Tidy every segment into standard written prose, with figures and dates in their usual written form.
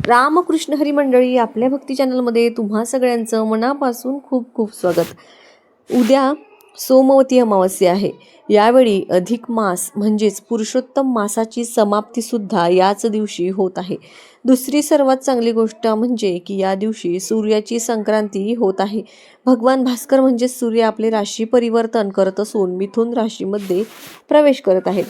रामकृष्ण हरी मंडळी, आपल्या भक्ती चॅनलमध्ये तुम्हा सगळ्यांचं मनापासून खूप खूप स्वागत. उद्या सोमवती अमावस्या आहे. यावेळी अधिक मास म्हणजेच पुरुषोत्तम मासाची समाप्तीसुद्धा याच दिवशी होत आहे. दुसरी सर्वात चांगली गोष्ट म्हणजे की या दिवशी सूर्याची संक्रांती होत आहे. भगवान भास्कर म्हणजेच सूर्य आपले राशी परिवर्तन करत असून मिथुन राशीमध्ये प्रवेश करत आहे.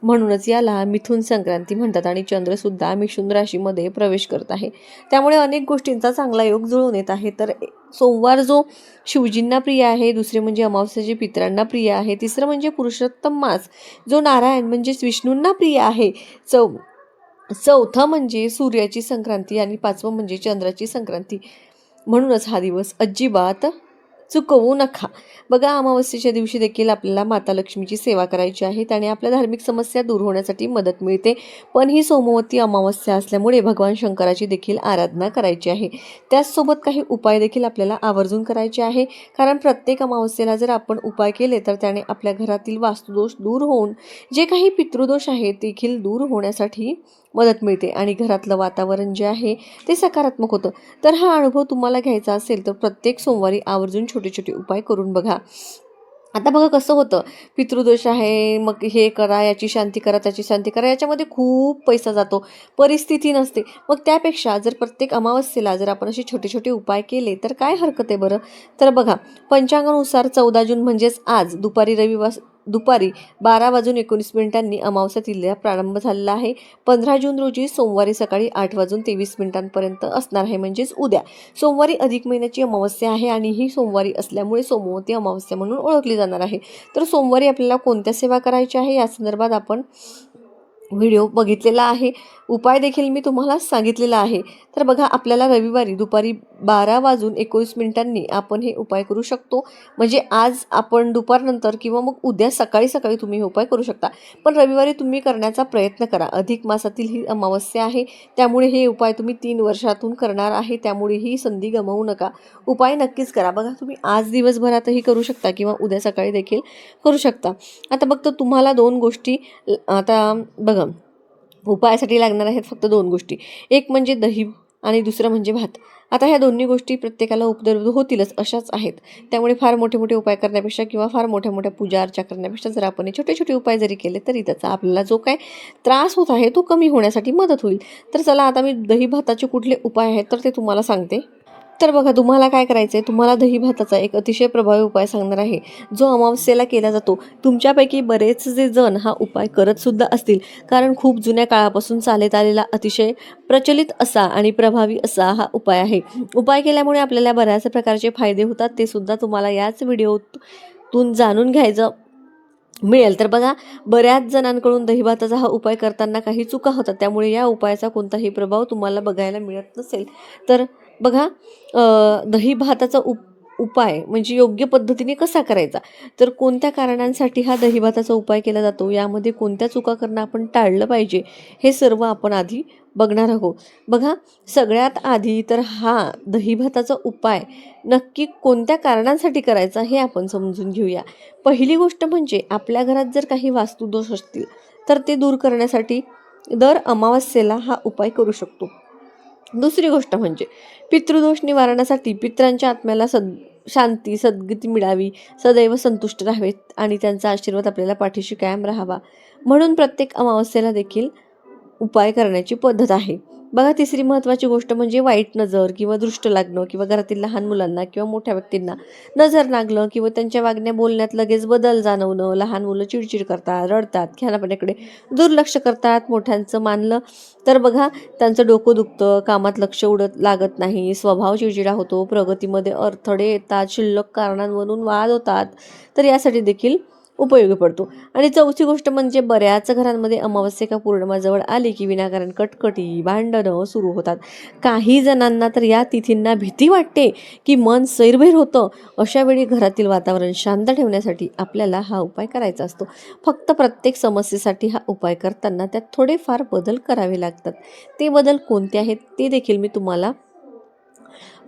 म्हणूनच याला मिथुन संक्रांती म्हणतात आणि चंद्रसुद्धा मिथुन राशीमध्ये प्रवेश करत आहे. त्यामुळे अनेक गोष्टींचा चांगला योग जुळून येत आहे. तर सोमवार जो शिवजींना प्रिय आहे, दुसरे म्हणजे अमावस्या जे पितरांना प्रिय आहे, तिसरं म्हणजे पुरुषोत्तम मास जो नारायण म्हणजेच विष्णूंना प्रिय आहे, चौथं म्हणजे सूर्याची संक्रांती आणि पाचवं म्हणजे चंद्राची संक्रांती. म्हणूनच हा दिवस अजिबात चुकवू नका. बघा, अमावस्येच्या दिवशी देखील आपल्याला माता लक्ष्मीची सेवा करायची आहे. त्याने आपल्या धार्मिक समस्या दूर होण्यासाठी मदत मिळते. पण ही सोमवती अमावस्या असल्यामुळे भगवान शंकराची देखील आराधना करायची आहे. त्याचसोबत काही उपाय देखील आपल्याला आवर्जून करायचे आहे. कारण प्रत्येक अमावस्येला जर आपण उपाय केले तर त्याने आपल्या घरातील वास्तुदोष दूर होऊन जे काही पितृदोष आहेत देखील दूर होण्यासाठी मदत मिळते आणि घरातलं वातावरण जे आहे ते सकारात्मक होतं. तर हा अनुभव तुम्हाला घ्यायचा असेल तर प्रत्येक सोमवारी आवर्जून छोटे छोटे उपाय करून बघा. आता बघा कसं होतं, पितृदोष आहे, मग हे करा, याची शांती करा, त्याची शांती करा, याच्यामध्ये खूप पैसा जातो, परिस्थिती नसते. मग त्यापेक्षा जर प्रत्येक अमावस्येला जर आपण असे छोटे छोटे उपाय केले तर काय हरकत आहे बरं. तर बघा, पंचांगानुसार 14 जून म्हणजेच आज दुपारी 12:19 अमावस्या तिथीला प्रारंभ झालेला आहे. 15 जून रोजी सोमवारी सकाळी 8:23 असणार आहे, म्हणजेच उद्या सोमवारी अधिक महिन्याची अमावस्या आहे आणि ही सोमवारी असल्यामुळे सोमवती अमावस्या म्हणून ओळखली जाणार आहे. तर सोमवारी आपल्याला कोणत्या सेवा करायच्या आहे या संदर्भात आपण व्हिडिओ बघितलेला आहे. उपाय देखील मी तुम्हाला सांगितलेला आहे. तर बघा, आपल्याला रविवारी दुपारी 12:19 आपण हे उपाय करू शकतो. म्हणजे आज आपण दुपारनंतर किंवा मग उद्या सकाळी सकाळी तुम्ही हे उपाय करू शकता. पण रविवारी तुम्ही करण्याचा प्रयत्न करा. अधिक मासातील ही अमावस्या आहे, त्यामुळे हे उपाय तुम्ही 3 वर्षातून करणार आहे, त्यामुळे ही संधी गमावू नका. उपाय नक्कीच करा. बघा, तुम्ही आज दिवसभरातही करू शकता किंवा उद्या सकाळी देखील करू शकता. आता फक्त तुम्हाला 2 गोष्टी आता बघा, उपायासाठी लागणार आहेत फक्त 2 गोष्टी. एक म्हणजे दही आणि दुसरं म्हणजे भात. आता ह्या दोन्ही गोष्टी प्रत्येकाला उपलब्ध होतीलच अशाच आहेत. त्यामुळे फार मोठे मोठे उपाय करण्यापेक्षा किंवा फार मोठ्या मोठ्या पूजा अर्चा करण्यापेक्षा जर आपण हे छोटे छोटे उपाय जरी केले तरी त्याचा आपल्याला जो काय त्रास होत आहे तो कमी होण्यासाठी मदत होईल. तर चला, आता मी दही भाताचे कुठले उपाय आहेत तर ते तुम्हाला सांगते. तर बघा, तुम्हाला काय करायचं आहे, तुम्हाला दही भाताचा एक अतिशय प्रभावी उपाय सांगणार आहे, जो अमावस्येला केला जातो. तुमच्यापैकी बरेच जे जण हा उपाय करत सुद्धा असतील, कारण खूप जुन्या काळापासून चालत आलेला अतिशय प्रचलित असा आणि प्रभावी असा हा उपाय आहे. उपाय केल्यामुळे आपल्याला बऱ्याच प्रकारचे फायदे होतात, ते सुद्धा तुम्हाला याच व्हिडिओतून जाणून घ्यायचं मिळेल. तर बघा, बऱ्याच जणांकडून दहीभाताचा हा उपाय करताना काही चुका होतात, त्यामुळे या उपायाचा कोणताही प्रभाव तुम्हाला बघायला मिळत नसेल तर बघा, दही भाताचा उपाय म्हणजे योग्य पद्धतीने कसा करायचा, तर कोणत्या कारणांसाठी हा दही भाताचा उपाय केला जातो, यामध्ये कोणत्या चुका करणं आपण टाळलं पाहिजे, हे सर्व आपण आधी बघणार आहोत. बघा, सगळ्यात आधी तर हा दही भाताचा उपाय नक्की कोणत्या कारणांसाठी करायचा हे आपण समजून घेऊया. पहिली गोष्ट म्हणजे आपल्या घरात जर काही वास्तुदोष असतील तर ते दूर करण्यासाठी दर अमावस्येला हा उपाय करू शकतो. दुसरी गोष्ट म्हणजे पितृदोष निवारणासाठी पितरांच्या आत्म्याला शांती सद्गती मिळावी, सदैव संतुष्ट राहावेत आणि त्यांचा आशीर्वाद आपल्याला पाठीशी कायम राहावा, म्हणून प्रत्येक अमावस्येला देखील उपाय करण्याची पद्धत आहे. बघा, तिसरी महत्त्वाची गोष्ट म्हणजे वाईट नजर किंवा दृष्ट लागणं किंवा घरातील लहान मुलांना किंवा मोठ्या व्यक्तींना नजर लागणं किंवा त्यांच्या वागण्या बोलण्यात लगेच बदल जाणवणं. लहान मुलं चिडचिड करतात, रडतात, खेळापाण्याकडे दुर्लक्ष करतात. मोठ्यांचं मानलं तर बघा, त्यांचं डोकं दुखतं, कामात लक्ष लागत नाही, स्वभाव चिडचिडा होतो, प्रगतीमध्ये अडथळे येतात, शिल्लक कारणांवरून वाद होतात. तर यासाठी देखील उपयोगी पडतो. आणि चौथी गोष्ट म्हणजे बऱ्याच घरांमध्ये अमावस्या का पौर्णिमा आली की विनाकारण कटकटी भांडणं सुरू होतात. काही जणांना तर या तिथींना भीती वाटते की मन सैरभैर होतं. अशा वेळी घरातील वातावरण शांत ठेवण्यासाठी आपल्याला हा उपाय करायचा असतो. फक्त प्रत्येक समस्येसाठी हा उपाय करताना त्यात थोडेफार बदल करावे लागतात. ते बदल कोणते आहेत ते देखील मी तुम्हाला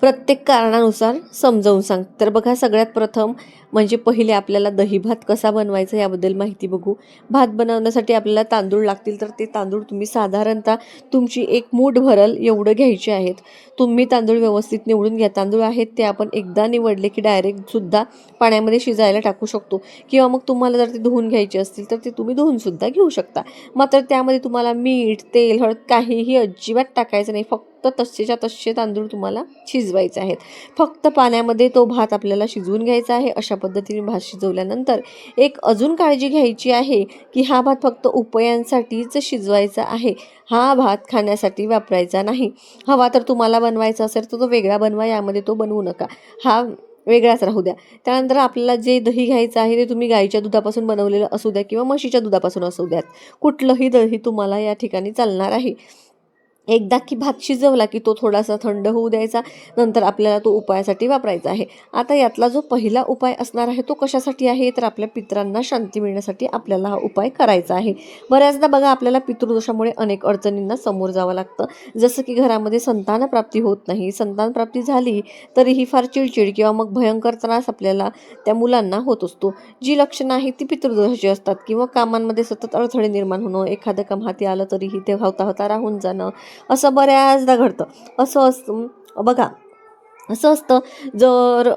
प्रत्येक कारणानुसार समजावून सांग. तर बघा, सगळ्यात प्रथम म्हणजे पहिले आपल्याला दही भात कसा बनवायचा याबद्दल माहिती बघू. भात बनवण्यासाठी आपल्याला तांदूळ लागतील, तर ते तांदूळ तुम्ही साधारणतः तुमची एक मूठ भरल एवढं घ्यायचे आहेत. तुम्ही तांदूळ व्यवस्थित निवडून घ्या. तांदूळ आहेत ते आपण एकदा निवडले की डायरेक्टसुद्धा पाण्यामध्ये शिजायला टाकू शकतो, किंवा मग तुम्हाला जर ते धुवून घ्यायचे असतील तर ते तुम्ही धुवूनसुद्धा घेऊ शकता. मात्र त्यामध्ये तुम्हाला मीठ, तेल, हळद काहीही अजिबात टाकायचं नाही. फक्त तसेच्या तसे तांदूळ तुम्हाला शिजवायचे आहेत. फक्त पाण्यामध्ये तो भात आपल्याला शिजवून घ्यायचा आहे. अशा पद्धतीने भात शिजवल्यानंतर एक अजून काळजी घ्यायची आहे की हा भात फक्त उपयांसाठीच शिजवायचा आहे. हा भात खाण्यासाठी वापरायचा नाही. हवा तर तुम्हाला बनवायचा असेल तर तो वेगळा बनवा, यामध्ये तो बनवू नका. हा वेगळाच राहू द्या. त्यानंतर आपल्याला जे दही घ्यायचं आहे ते तुम्ही गाईच्या दुधापासून बनवलेलं असू द्या किंवा म्हशीच्या दुधापासून असू द्यात. कुठलंही दही तुम्हाला या ठिकाणी चालणार आहे. एकदा की भात शिजवला की तो थोडासा थंड होऊ द्यायचा. नंतर आपल्याला तो उपायासाठी वापरायचा आहे. आता यातला जो पहिला उपाय असणार आहे तो कशासाठी आहे, तर आपल्या पितरांना शांती मिळण्यासाठी आपल्याला हा उपाय करायचा आहे. बऱ्याचदा बघा, आपल्याला पितृदोषामुळे अनेक अडचणींना समोर जावं लागतं. जसं की घरामध्ये संतानप्राप्ती होत नाही, संतानप्राप्ती झाली तरीही फार चिडचिड किंवा मग भयंकर त्रास आपल्याला त्या मुलांना होत असतो. जी लक्षणं आहेत ती पितृदोषाची असतात, किंवा कामांमध्ये सतत अडथळे निर्माण होणं, एखादं काम हाती आलं तरीही ते होता होता राहून जाणं, असं बऱ्याचदा घडतं. असं असतं बघा, असं असतं. जर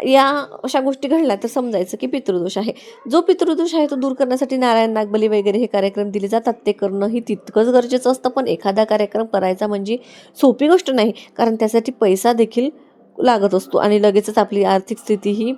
या अशा गोष्टी घडल्या तर समजायचं की पितृदोष आहे. जो पितृदोष आहे तो दूर करण्यासाठी नारायण, नागबली वगैरे हे कार्यक्रम दिले जातात. ते करणंही तितकंच गरजेचं असतं. पण एखादा कार्यक्रम करायचा म्हणजे सोपी गोष्ट नाही, कारण त्यासाठी पैसा देखील लागत असतो आणि लगेचच आपली आर्थिक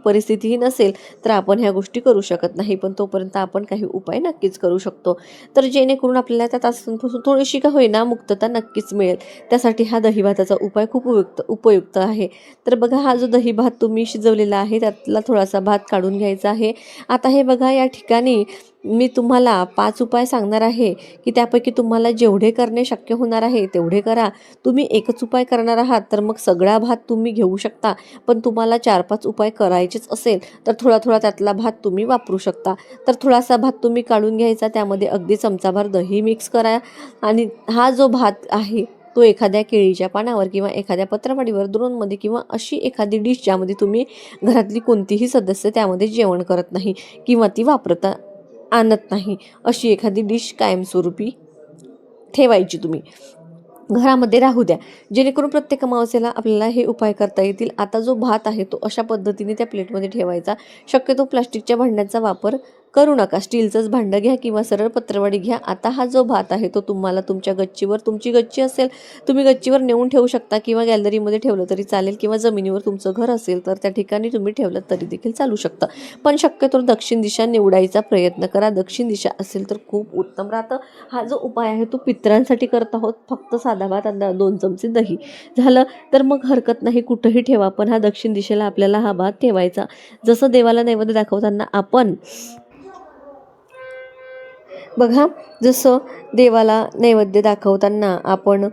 परिस्थितीही नसेल तर आपण ह्या गोष्टी करू शकत नाही. पण तोपर्यंत आपण काही उपाय नक्कीच करू शकतो, तर जेणेकरून आपल्याला त्या त्रासांपासून थोडीशी का होईना मुक्तता नक्कीच मिळेल. त्यासाठी हा दही भाताचा उपाय खूप उपयुक्त आहे. तर बघा, हा जो दही भात तुम्ही शिजवलेला आहे त्यातला थोडासा भात काढून घ्यायचा आहे. आता हे बघा, या ठिकाणी मी तुम्हाला 5 उपाय सांगणार आहे की त्यापैकी तुम्हाला जेवढे करणे शक्य होणार आहे तेवढे करा. तुम्ही एकच उपाय करणार आहात तर मग सगळा भात तुम्ही घेऊ शकता. पण तुम्हाला 4-5 उपाय करायचेच असेल तर थोडा थोडा त्यातला भात तुम्ही वापरू शकता. तर थोडासा भात तुम्ही काढून घ्यायचा, त्यामध्ये अगदी चमचाभर दही मिक्स करा आणि हा जो भात आहे तो एखाद्या केळीच्या पानावर किंवा एखाद्या पत्रावळीवर द्रोणमध्ये किंवा अशी एखादी डिश ज्यामध्ये तुम्ही घरातली कोणतीही सदस्य त्यामध्ये जेवण करत नाही किंवा ती वापरता आणत नाही, अशी एखादी डिश कायमस्वरूपी ठेवायची तुम्ही घरामध्ये राहू द्या, जेणेकरून प्रत्येक अमावस्येला आपल्याला हे उपाय करता येतील. आता जो भात आहे तो अशा पद्धतीने त्या प्लेटमध्ये ठेवायचा. शक्यतो प्लास्टिकच्या भांड्यांचा वापर करू नका. स्टीलचंच भांडं घ्या किंवा सरळ पत्रवडी घ्या. आता हा जो भात आहे तो तुम्हाला तुमच्या गच्चीवर, तुमची गच्ची असेल तुम्ही गच्चीवर नेऊन ठेवू शकता किंवा गॅलरीमध्ये ठेवलं तरी चालेल, किंवा जमिनीवर तुमचं घर असेल तर त्या ठिकाणी तुम्ही ठेवलं तरी देखील चालू शकतं. पण शक्यतो दक्षिण दिशा निवडायचा प्रयत्न करा. दक्षिण दिशा असेल तर खूप उत्तम राहतं. हा जो उपाय आहे तो पितरांसाठी करत आहोत. फक्त साधा भात आणि 2 चमचे दही झालं तर मग हरकत नाही, कुठंही ठेवा. पण हा दक्षिण दिशेला आपल्याला हा भात ठेवायचा. जसं देवाला नैवेद्य दाखवताना आपण बघा, जसं देवाला नैवेद्य दाखवताना आपण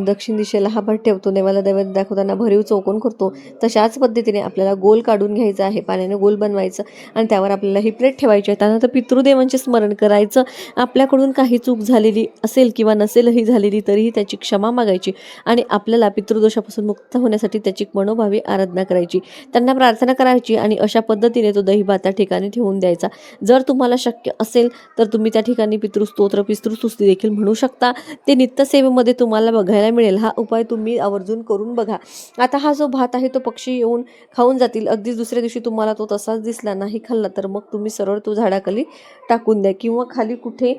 दक्षिण दिशेला हा भात ठेवतो, देवाला नैवेद्य दाखवताना भरीव चौकोन करतो, तशाच पद्धतीने आपल्याला गोल काढून घ्यायचा आहे. पाण्याने गोल बनवायचं आणि त्यावर आपल्याला ही प्लेट ठेवायची आहे. त्यानंतर पितृदेवांचे स्मरण करायचं. आपल्याकडून काही चूक झालेली असेल किंवा नसेलही झालेली तरीही त्याची क्षमा मागायची आणि आपल्याला पितृदोषापासून मुक्त होण्यासाठी त्याची मनोभावे आराधना करायची, त्यांना प्रार्थना करायची आणि अशा पद्धतीने तो दही भात त्या ठिकाणी ठेवून द्यायचा. जर तुम्हाला शक्य असेल तर तुम्ही त्या ठिकाणी पितृस्तोत्र, पितृस्तुती देखील म्हणू शकता. ते नित्यसेवेमध्ये तुम्हाला बघायला मिळेल. हा उपाय तुम्ही आवर्जून करून बघा. आता हा जो भात आहे तो पक्षी येऊन खाऊन जातील. अगदीच दुसऱ्या दिवशी तुम्हाला तो तसाच दिसला, नाही खाल्ला, तर मग तुम्ही सरळ तो झाडाखाली टाकून द्या किंवा खाली कुठे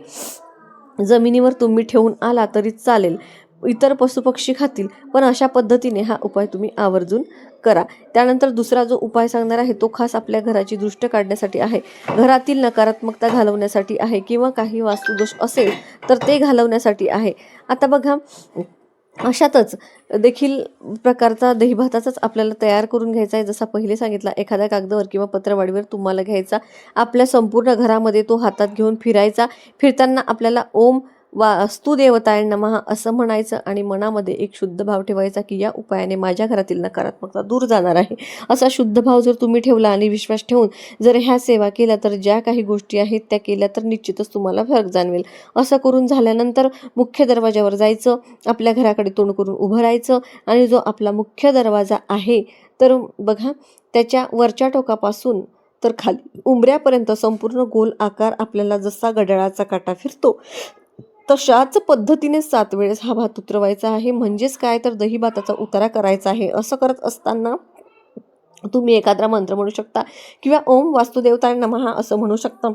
जमिनीवर तुम्ही ठेवून आला तरी चालेल. इतर पशुपक्षी खातील, पण अशा पद्धतीने हा उपाय तुम्ही आवर्जून करा. त्यानंतर दुसरा जो उपाय सांगणार आहे तो खास आपल्या घराची दृष्ट काढण्यासाठी आहे, घरातील नकारात्मकता घालवण्यासाठी आहे, किंवा काही वास्तुदोष असेल तर ते घालवण्यासाठी आहे. आता बघा, अशातच देखील प्रकारचा दहीभाताचाच आपल्याला तयार करून घ्यायचा आहे. जसा पहिले सांगितला, एखाद्या कागदावर किंवा पत्रवाडीवर तुम्हाला घ्यायचा. आपल्या संपूर्ण घरामध्ये तो हातात घेऊन फिरायचा. फिरताना आपल्याला ओम वास्तुदेवताय नमः असं म्हणायचं आणि मनामध्ये एक शुद्ध भाव ठेवायचा की या उपायाने माझ्या घरातील नकारात्मकता दूर जाणार आहे. असा शुद्ध भाव जर तुम्ही ठेवला आणि विश्वास ठेवून जर ह्या सेवा केल्या तर ज्या काही गोष्टी आहेत त्या केल्या तर निश्चितच तुम्हाला फरक जाणवेल. असं करून झाल्यानंतर मुख्य दरवाजावर जायचं, आपल्या घराकडे तोंड करून उभं राहायचं आणि जो आपला मुख्य दरवाजा आहे तर बघा त्याच्या वरच्या टोकापासून तर खाली उंबऱ्यापर्यंत संपूर्ण गोल आकार आपल्याला जसा घड्याळाचा काटा फिरतो तशाच पद्धतीने 7 वेळेस हा भात उतरवायचा आहे. म्हणजेच काय तर दही भाताचा उतारा करायचा आहे. असं करत असताना तुम्ही एखादा मंत्र म्हणू शकता किंवा ओम वास्तुदेवताय नमः असं म्हणू शकता.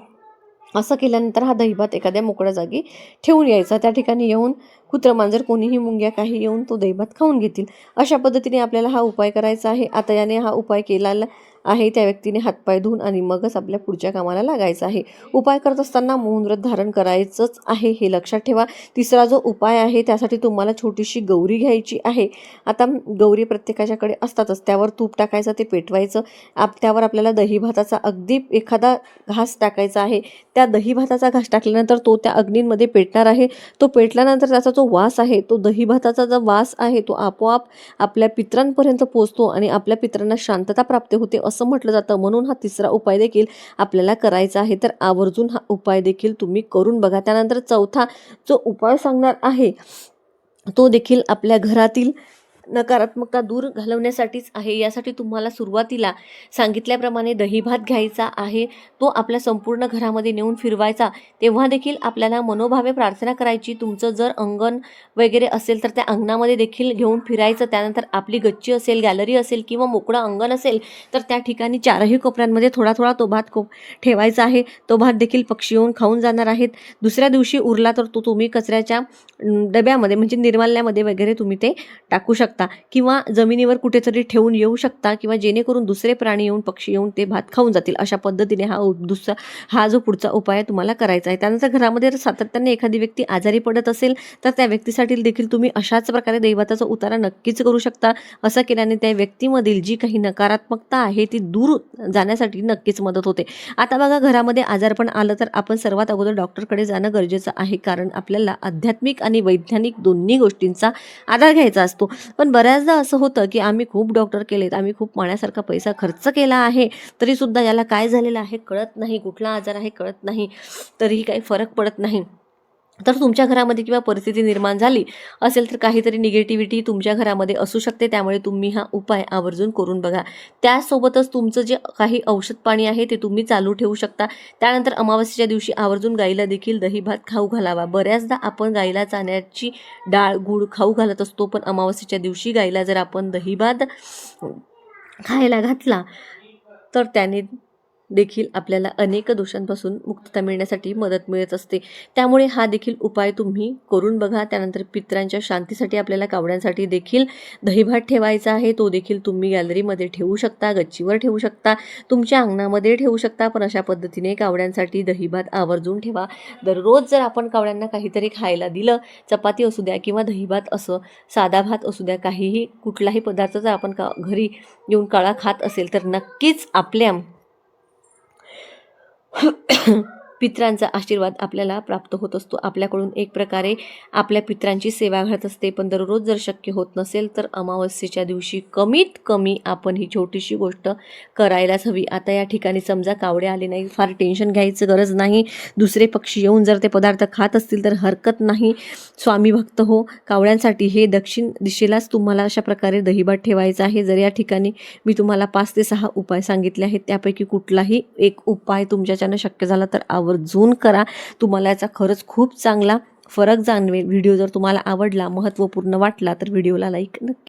असं केल्यानंतर हा दहीभात एखाद्या मोकळ्या जागी ठेवून यायचा. त्या ठिकाणी येऊन कुत्रं मांजर कोणीही मुंग्या काही येऊन तो दहीभात खाऊन घेतील. अशा पद्धतीने आपल्याला हा उपाय करायचा आहे. आता याने हा उपाय केलेला आहे त्या व्यक्तीने हातपाय धुवून आणि मगच आपल्या पुढच्या कामाला लागायचं आहे. उपाय करत असताना मौन व्रत धारण करायचंच आहे हे लक्षात ठेवा. तिसरा जो उपाय आहे त्यासाठी तुम्हाला छोटीशी गौरी घ्यायची आहे. आता गौरी प्रत्येकाच्याकडे असतातच. त्यावर तूप टाकायचं, ते पेटवायचं. त्यावर आपल्याला दही भाताचा अगदी एखादा घास टाकायचा आहे. त्या दही भाताचा घास टाकल्यानंतर तो त्या अग्नींमध्ये पेटणार आहे. तो पेटल्यानंतर त्याचा जो वास आहे तो दही भाताचा जो वास आहे तो आपोआप आपल्या पितरांपर्यंत पोहोचतो आणि आपल्या पितरांना शांतता प्राप्त होते असं म्हटलं जातं. म्हणून हा तिसरा उपाय देखील आपल्याला करायचा आहे. तर आवर्जून हा उपाय देखील तुम्ही करून बघा. त्यानंतर चौथा जो उपाय सांगणार आहे तो देखील आपल्या घरातील नकारात्मकता दूर घालवण्यासाठीच आहे. यासाठी तुम्हाला सुरुवातीला सांगितल्याप्रमाणे दहीभात घ्यायचा आहे. तो आपल्या संपूर्ण घरामध्ये नेऊन फिरवायचा. तेव्हा देखील आपल्याला मनोभावे प्रार्थना करायची. तुमचं जर अंगण वगैरे असेल तर त्या अंगणामध्ये देखील घेऊन फिरायचं. त्यानंतर आपली गच्ची असेल, गॅलरी असेल किंवा मोकळं अंगण असेल तर त्या ठिकाणी चारही कोपऱ्यांमध्ये थोडा थोडा तो भात ठेवायचा आहे. तो भात देखील पक्षी येऊन खाऊन जाणार आहेत. दुसऱ्या दिवशी उरला तर तो तुम्ही कचऱ्याच्या डब्यामध्ये म्हणजे निर्माल्यामध्ये वगैरे तुम्ही ते टाकू शकता किंवा जमिनीवर कुठेतरी ठेवून येऊ शकता किंवा जेणेकरून दुसरे प्राणी येऊन पक्षी येऊन ते भात खाऊन जातील. अशा पद्धतीने हा जो पुढचा उपाय तुम्हाला करायचा आहे. त्यानंतर घरामध्ये जर सातत्याने एखादी व्यक्ती आजारी पडत असेल तर त्या व्यक्तीसाठी देखील तुम्ही अशाच प्रकारे दैवाताचा उतारा नक्कीच करू शकता. असं केल्याने त्या व्यक्तीमधील जी काही नकारात्मकता आहे ती दूर जाण्यासाठी नक्कीच मदत होते. आता बघा घरामध्ये आजारपण आलं तर आपण सर्वात अगोदर डॉक्टरकडे जाणं गरजेचं आहे. कारण आपल्याला आध्यात्मिक आणि वैज्ञानिक दोन्ही गोष्टींचा आधार घ्यायचा असतो. पण बऱ्याचदा असं होतं की आम्ही खूप डॉक्टर केलेत, आम्ही खूप पाण्यासारखा पैसा खर्च केला आहे, तरीसुद्धा याला काय झालेलं आहे कळत नाही, कुठला आजार आहे कळत नाही, तरीही काही फरक पडत नाही. तर तुमच्या घरामध्ये किंवा परिस्थिती निर्माण झाली असेल तर काहीतरी निगेटिव्हिटी तुमच्या घरामध्ये असू शकते. त्यामुळे तुम्ही हा उपाय आवर्जून करून बघा. त्यासोबतच तुमचं जे काही औषध पाणी आहे ते तुम्ही चालू ठेवू शकता. त्यानंतर अमावस्येच्या दिवशी आवर्जून गाईला देखील दही भात खाऊ घालावा. बऱ्याचदा आपण गाईला चाण्याची डाळ गूळ खाऊ घालत असतो, पण अमावस्येच्या दिवशी गाईला जर आपण दही भात खायला घातला तर त्याने देखील आपल्याला अनेक दोषांपासून मुक्तता मिळण्यासाठी मदत मिळत असते. त्यामुळे हा देखील उपाय तुम्ही करून बघा. त्यानंतर पितरांच्या शांतीसाठी आपल्याला कावड्यांसाठी देखील दहीभात ठेवायचा आहे. तो देखील तुम्ही गॅलरीमध्ये ठेवू शकता, गच्चीवर ठेवू शकता, तुमच्या अंगणामध्ये ठेवू शकता. पण अशा पद्धतीने कावड्यांसाठी दहीभात आवर्जून ठेवा. दररोज जर आपण कावड्यांना काहीतरी खायला दिलं, चपाती असू द्या किंवा दहीभात असं, साधा भात असू द्या, काहीही कुठलाही पदार्थ जर आपण घरी येऊन काळा खात असेल तर नक्कीच आपल्या पितरांचा आशीर्वाद आपल्याला प्राप्त होत असतो. आपल्याकडून एक प्रकारे आपल्या पितरांची सेवा घडत असते. पण दररोज जर शक्य होत नसेल तर अमावस्येच्या दिवशी कमीत कमी आपण ही छोटीशी गोष्ट करायलाच हवी. आता या ठिकाणी समजा कावडे आले नाही, फार टेन्शन घ्यायचं गरज नाही. दुसरे पक्षी येऊन जर ते पदार्थ खात असतील तर हरकत नाही. स्वामी भक्त हो. कावड्यांसाठी हे दक्षिण दिशेलाच तुम्हाला अशा प्रकारे दहीभात ठेवायचा आहे. जर या ठिकाणी मी तुम्हाला 5 ते 6 उपाय सांगितले आहेत, त्यापैकी कुठलाही एक उपाय तुमच्याच्यानं शक्य झाला तर आवर्जून करा. तुम्हाला याचा खरंच खूप चांगला फरक जाणवेल. व्हिडिओ जर तुम्हाला आवडला, महत्त्वपूर्ण वाटला तर व्हिडिओला लाईक नक्की